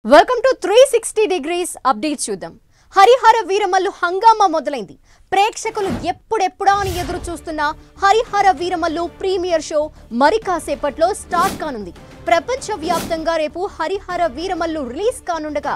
Welcome to 360 degrees update చూద్దాం. హరిహర వీరమల్లు హంగామా మొదలైంది. ప్రేక్షకులు ఎప్పుడెప్పుడా అని ఎదురు చూస్తున్న హరిహర వీరమల్లు ప్రీమియర్ షో మరి కాసేపట్లో స్టార్ట్ కానుంది. ప్రపంచవ్యాప్తంగా రేపు హరిహర వీరమల్లు రిలీజ్ కానుండగా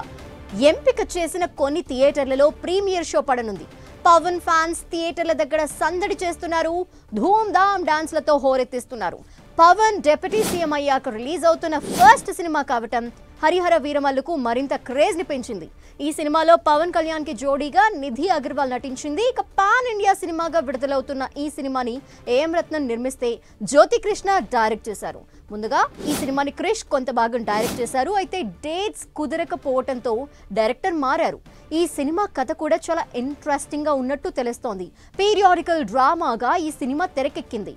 ఎంపిక చేసిన కొన్ని థియేటర్లలో ప్రీమియర్ షో పడనుంది. పవన్ ఫ్యాన్స్ థియేటర్ల దగ్గర సందడి చేస్తున్నారు. ధూమ్ ధామ్ డాన్స్లతో హోరెత్తిస్తున్నారు. పవన్ డిప్యూటీ సీఎం అయ్యాక రిలీజ్ అవుతున్న ఫస్ట్ సినిమా కావటం హరిహర వీరమల్లుకు మరింత క్రేజ్ ని పెంచింది. ఈ సినిమాలో పవన్ కళ్యాణ్ కి జోడీగా నిధి అగర్వాల్ నటించింది. ఇక పాన్ ఇండియా సినిమాగా విడుదలవుతున్న ఈ సినిమాని ఏఎం రత్నం నిర్మిస్తే జ్యోతి కృష్ణ డైరెక్ట్ చేశారు. ముందుగా ఈ సినిమాని క్రిష్ కొంత భాగం డైరెక్ట్ చేశారు. అయితే డేట్స్ కుదరకపోవడంతో డైరెక్టర్ మారారు. ఈ సినిమా కథ కూడా చాలా ఇంట్రెస్టింగ్ గా ఉన్నట్టు తెలుస్తోంది. పీరియాడికల్ డ్రామాగా ఈ సినిమా తెరకెక్కింది.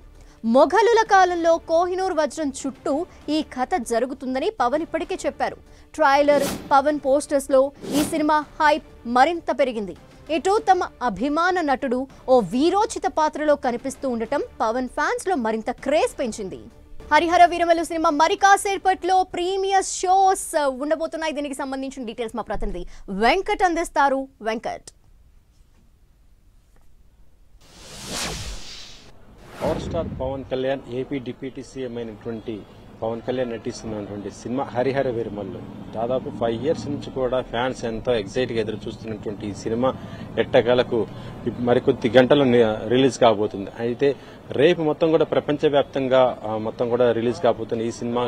మొఘలుల కాలంలో కోహినూర్ వజ్రం చుట్టూ ఈ కథ జరుగుతుందని పవన్ ఇప్పటికే చెప్పారు. ట్రైలర్, పవన్ పోస్టర్స్ లో ఈ సినిమా హైప్ మరింత పెరిగింది. ఇటు తమ అభిమాన నటుడు ఓ వీరోచిత పాత్రలో కనిపిస్తూ ఉండటం పవన్ ఫ్యాన్స్ లో మరింత క్రేజ్ పెంచింది. హరిహర వీరమల్లు సినిమా మరి కాసేపట్లో ప్రీమియర్ షోస్ ఉండబోతున్నాయి. దీనికి సంబంధించిన డీటెయిల్స్ మా ప్రతినిధి వెంకట్ అందిస్తారు. Venkat, power star Pawan Kalyan AP deputy CM అయినటువంటి పవన్ కళ్యాణ్ నటిస్తున్నటువంటి సినిమా హరిహర వీరమల్లు దాదాపు 5 years నుంచి కూడా ఫ్యాన్స్ ఎంతో ఎగ్జైట్ గా ఎదురు చూస్తున్నటువంటి ఈ సినిమా ఎట్టకాలకు మరికొద్ది గంటలు రిలీజ్ కాబోతుంది. అయితే రేపు మొత్తం కూడా ప్రపంచవ్యాప్తంగా మొత్తం కూడా రిలీజ్ కాబోతుంది. ఈ సినిమా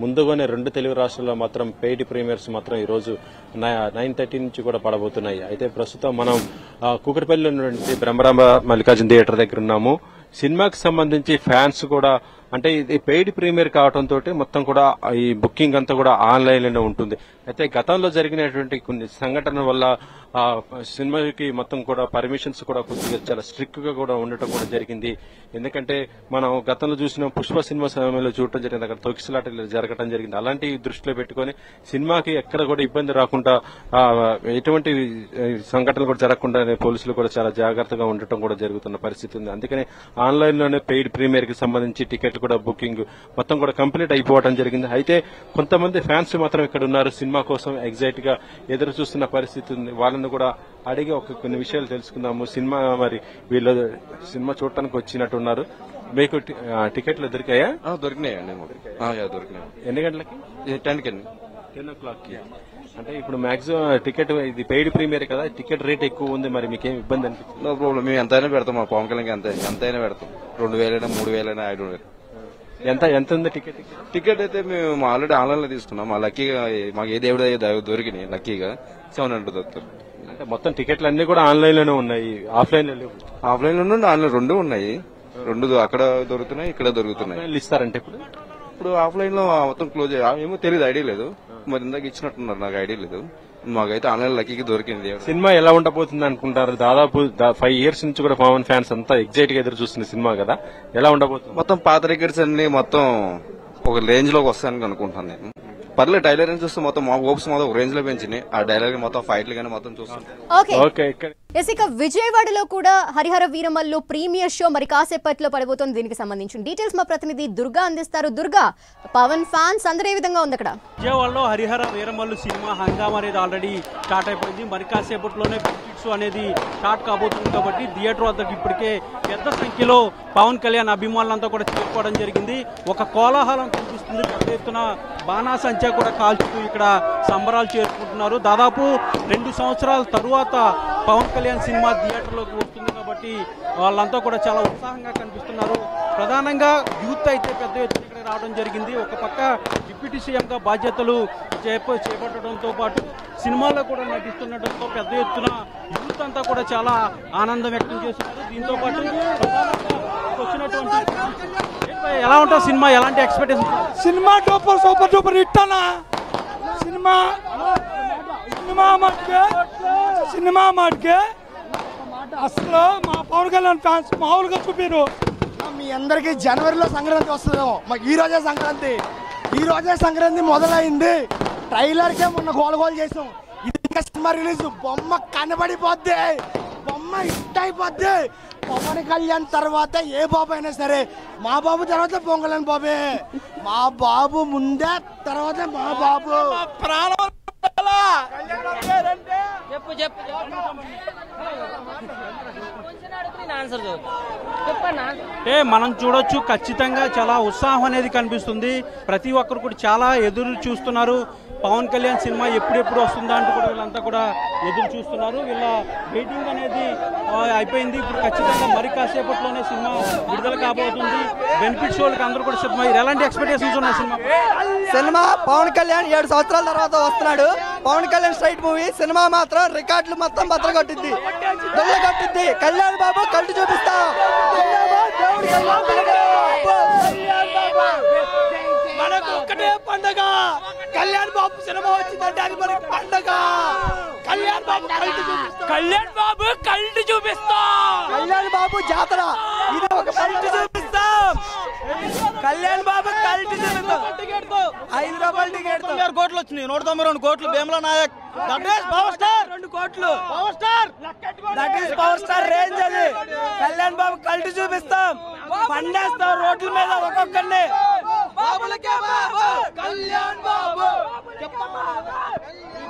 ముందుగానే 2 తెలుగు రాష్ట్రాల్లో మాత్రం పెయిడ్ ప్రీమియర్స్ మాత్రం ఈ రోజు 9:30 నుంచి కూడా పడబోతున్నాయి. అయితే ప్రస్తుతం మనం కూకట్పల్లిలో ఉన్నటువంటి బ్రహ్మరాంబ మల్లికార్జున థియేటర్ దగ్గర ఉన్నాము. సినిమాకి సంబంధించి ఫ్యాన్స్ కూడా అంటే ఇది పెయిడ్ ప్రీమియర్ కావడంతో మొత్తం కూడా ఈ బుకింగ్ అంతా కూడా ఆన్లైన్ లోనే ఉంటుంది. అయితే గతంలో జరిగినటువంటి కొన్ని సంఘటనల వల్ల సినిమాకి మొత్తం కూడా పర్మిషన్స్ కూడా కొద్దిగా చాలా స్ట్రిక్ట్ గా కూడా ఉండటం కూడా జరిగింది. ఎందుకంటే మనం గతంలో చూసిన పుష్ప సినిమా సమయంలో చూడటం జరిగింది, అక్కడ తొక్కిసలాటలు జరగడం జరిగింది. అలాంటి దృష్టిలో పెట్టుకుని సినిమాకి ఎక్కడ కూడా ఇబ్బంది రాకుండా ఎటువంటి సంఘటనలు కూడా జరగకుండా పోలీసులు కూడా చాలా జాగ్రత్తగా ఉండటం కూడా జరుగుతున్న పరిస్థితి ఉంది. అందుకని ఆన్లైన్ లోనే పెయిడ్ ప్రీమియర్ కి సంబంధించి టికెట్లు కూడా బుకింగ్ మొత్తం కూడా కంప్లీట్ అయిపోవడం జరిగింది. అయితే కొంతమంది ఫ్యాన్స్ మాత్రం ఇక్కడ ఉన్నారు, సినిమా కోసం ఎగ్జైట్ గా ఎదురు చూస్తున్న పరిస్థితి ఉంది. వాళ్ళని కూడా అడిగి కొన్ని విషయాలు తెలుసుకుందాము. సినిమా మరి వీళ్ళు సినిమా చూడటానికి వచ్చినట్టున్నారు. మీకు టికెట్లు దొరికాయా? దొరికినాయండి. దొరికినాయి. ఎన్ని గంటలకి? 10 o'clock. అంటే ఇప్పుడు మాక్సిమం టికెట్ ఇది పెయిడ్ ప్రీమియర్ కదా, టికెట్ రేట్ ఎక్కువ ఉంది. మరి మీకేం ఇబ్బంది అనిపిస్తుంది? నో ప్రాబ్లం, మేము ఎంతైనా పెడతాం. మా పవన్ కళ్యాణ్ ఎంతైనా పెడతాం. 2,000 3,000 5,000. ఎంత ఉంది టికెట్? టికెట్ అయితే మేము ఆల్రెడీ ఆన్లైన్ లో తీసుకున్నాం. మా లక్కీగా మాకు ఏ దేవుడు దొరికినాయి. లక్కీగా 700 దొరుకుతారు. అంటే మొత్తం టికెట్లు అన్ని కూడా ఆన్లైన్ లోనే ఉన్నాయి, ఆఫ్లైన్ లో లేవు? ఆఫ్లైన్ లో ఆన్లైన్ 2 ఉన్నాయి. 2 అక్కడ దొరుకుతున్నాయి, ఇక్కడ దొరుకుతున్నాయి. ఇస్తారంటే ఇప్పుడు ఆఫ్లైన్ లో మొత్తం క్లోజ్ ఏమో తెలియదు, ఐడియా లేదు. మరి ఇందాక ఇచ్చినట్టున్నారు, నాకు ఐడియా లేదు. మాకైతే ఆన్లైన్ లక్కీకి దొరికింది. సినిమా ఎలా ఉండబోతుంది అనుకుంటారు? దాదాపు 5 years నుంచి కూడా పవన్ ఫ్యాన్స్ అంతా ఎగ్జైట్ గా ఎదురు చూస్తున్న సినిమా కదా, ఎలా ఉండబోతుంది? మొత్తం పాత రికార్డ్స్ అన్ని మొత్తం ఒక రేంజ్ లోకి వస్తాయని అనుకుంటాను నేను. పర్లేదు, టైలర్ అని చూస్తే మొత్తం మా హోప్స్ మొత్తం ఒక రేంజ్ లో పెంచినాయి. ఆ డైలాగ్ మొత్తం ఫైట్లు కానీ మొత్తం చూస్తాం. ఇక విజయవాడలో కూడా హరిహర వీరమల్లు ప్రీమియర్ షో మరి కాసేపట్లో పడబోతోంది. దీనికి సంబంధించిన డీటెయిల్స్ మా ప్రతినిధి దుర్గా అందిస్తారు. దుర్గా, పవన్ ఫ్యాన్స్ అందరూ ఏ విధంగా ఉంది అక్కడ? విజయవాడలో హరిహర వీరమల్లు సినిమా హంగామా అనేది ఆల్రెడీ స్టార్ట్ అయిపోయింది. మరి కాసేపట్లోనే షో అనేది స్టార్ట్ కాబోతుంది కాబట్టి థియేటర్ వద్దకు ఇప్పటికే పెద్ద సంఖ్యలో పవన్ కళ్యాణ్ అభిమానులంతా కూడా చేరుకోవడం జరిగింది. ఒక కోలాహలం కనిపిస్తుంది. పెద్ద ఎత్తున బాణాసంచా కూడా కాల్చుతూ ఇక్కడ సంబరాలు చేసుకుంటున్నారు. దాదాపు 2 సంవత్సరాల తరువాత పవన్ కళ్యాణ్ సినిమా థియేటర్లోకి వస్తుంది కాబట్టి వాళ్ళంతా కూడా చాలా ఉత్సాహంగా కనిపిస్తున్నారు. ప్రధానంగా యూత్ అయితే పెద్ద ఎత్తున ఇక్కడ రావడం జరిగింది. ఒక పక్క డిప్యూటీ సీఎంగా బాధ్యతలు చేపట్టడంతో పాటు సినిమాలో కూడా నటిస్తుండటంతో పెద్ద ఎత్తున యూత్ అంతా కూడా చాలా ఆనందం వ్యక్తం చేస్తున్నారు. దీంతో పాటు వచ్చినటువంటి ఎలా ఉంటుంది సినిమా, ఎలాంటి expectation? Cinema super duper hit అన్న. సినిమా మాటకే అసలు మా పవన్ కళ్యాణ్ ఫ్యాన్స్ మామూలుగా చూపారు. మీ అందరికి జనవరిలో సంక్రాంతి వస్తుందేమో, మాకు ఈ రోజే సంక్రాంతి మొదలైంది. ట్రైలర్కే మొన్న గోల్ చేసాం. ఇది ఇంకా సినిమా రిలీజ్, బొమ్మ కనబడిపోద్ది, బొమ్మ హిట్ అయిపోద్ది. పవన్ కళ్యాణ్ తర్వాత ఏ బాబు అయినా సరే, మా బాబు తర్వాత పవన్ కళ్యాణ్ బాబే. మా బాబు ముందే, తర్వాత మా బాబు. ప్రాణం మనం చూడొచ్చు ఖచ్చితంగా చాలా ఉత్సాహం అనేది కనిపిస్తుంది. ప్రతి ఒక్కరు కూడా చాలా ఎదురు చూస్తున్నారు. పవన్ కళ్యాణ్ సినిమా ఎప్పుడెప్పుడు వస్తుందా అంటూ కూడా వీళ్ళంతా కూడా ఎదురు చూస్తున్నారు. వీళ్ళ వెయిటింగ్ అనేది అయిపోయింది. ఇప్పుడు ఖచ్చితంగా మరి కాసేపట్లోనే సినిమా విడుదల కాబోతుంది. బెనిఫిట్ షోలకు అందరూ కూడా సిద్ధమయ్యారు. ఎలాంటి ఎక్స్పెక్టేషన్స్ ఉన్నాయి సినిమా? పవన్ కళ్యాణ్ 7 సంవత్సరాల తర్వాత వస్తున్నాడు. Pawan Kalyan straight movie. Cinema మాత్రం రికార్డులు మొత్తం బద్దలు కొట్టింది. కళ్యాణ్ బాబు కళ్ళు చూపిస్తా. మనకు ఒక్కటే పండగ. కళ్యాణ్ బాబు సినిమా వచ్చిందంటే అది మనకి పండగ. కళ్యాణ్ బాబు కల్ట్ చూపిస్తా. కళ్యాణ్ బాబు జాతర. ఇది ఒక కల్ట్ చూపిస్తాం. కళ్యాణ్ బాబు కల్ట్ చూపిస్తాం. 5 రూపాయల టికెట్ 2 కోట్లు వచ్చినాయి. 192 కోట్లు. Bheemla Nayak that is power star. 2 కోట్లు power star. That is power star range అది. కళ్యాణ్ బాబు కల్ట్ చూపిస్తాం. పండేస్తాం రోడ్ల మీద ఒక్కొక్కరిని.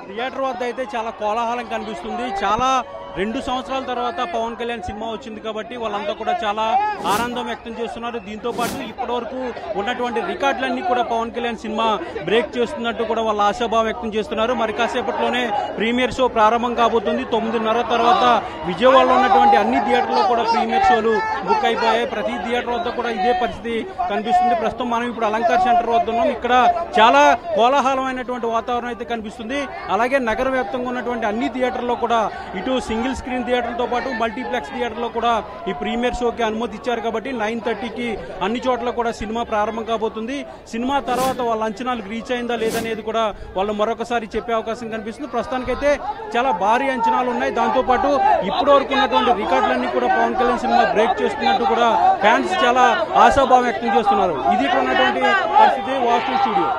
థియేటర్ వద్ద అయితే చాలా కోలాహలం కనిపిస్తుంది. చాలా 2 సంవత్సరాల తర్వాత పవన్ కళ్యాణ్ సినిమా వచ్చింది కాబట్టి వాళ్ళంతా కూడా చాలా ఆనందం వ్యక్తం చేస్తున్నారు. దీంతో పాటు ఇప్పటివరకు ఉన్నటువంటి రికార్డులన్నీ కూడా పవన్ కళ్యాణ్ సినిమా బ్రేక్ చేస్తున్నట్టు కూడా వాళ్ళ ఆశాభావం వ్యక్తం చేస్తున్నారు. మరి కాసేపట్లోనే ప్రీమియర్ షో ప్రారంభం కాబోతుంది. 9:30 తర్వాత విజయవాడలో ఉన్నటువంటి అన్ని థియేటర్లో కూడా ప్రీమియర్ షోలు బుక్ అయిపోయాయి. ప్రతి థియేటర్ వద్ద కూడా ఇదే పరిస్థితి కనిపిస్తుంది. ప్రస్తుతం మనం ఇప్పుడు అలంకార్ సెంటర్ వద్ద ఉన్నాం. ఇక్కడ చాలా కోలాహలమైనటువంటి వాతావరణం అయితే కనిపిస్తుంది. అలాగే నగర వ్యాప్తంగా ఉన్నటువంటి అన్ని థియేటర్లో కూడా ఇటు సింగిల్ స్క్రీన్ థియేటర్లతో పాటు మల్టీప్లెక్స్ థియేటర్లో కూడా ఈ ప్రీమియర్ షోకి అనుమతి ఇచ్చారు కాబట్టి 9:30కి అన్ని చోట్ల కూడా సినిమా ప్రారంభం కాబోతుంది. సినిమా తర్వాత వాళ్ళ అంచనాలకు రీచ్ అయిందా లేదనేది కూడా వాళ్ళు మరొకసారి చెప్పే అవకాశం కనిపిస్తుంది. ప్రస్తుతానికైతే చాలా భారీ అంచనాలు ఉన్నాయి. దాంతోపాటు ఇప్పటి వరకు ఉన్నటువంటి రికార్డులన్నీ కూడా పవన్ కళ్యాణ్ సినిమా బ్రేక్ చేస్తున్నట్టు కూడా ఫ్యాన్స్ చాలా ఆశాభావం వ్యక్తం చేస్తున్నారు. ఇది ఇక్కడ ఉన్నటువంటి పరిస్థితి. వాస్తు స్టూడియో.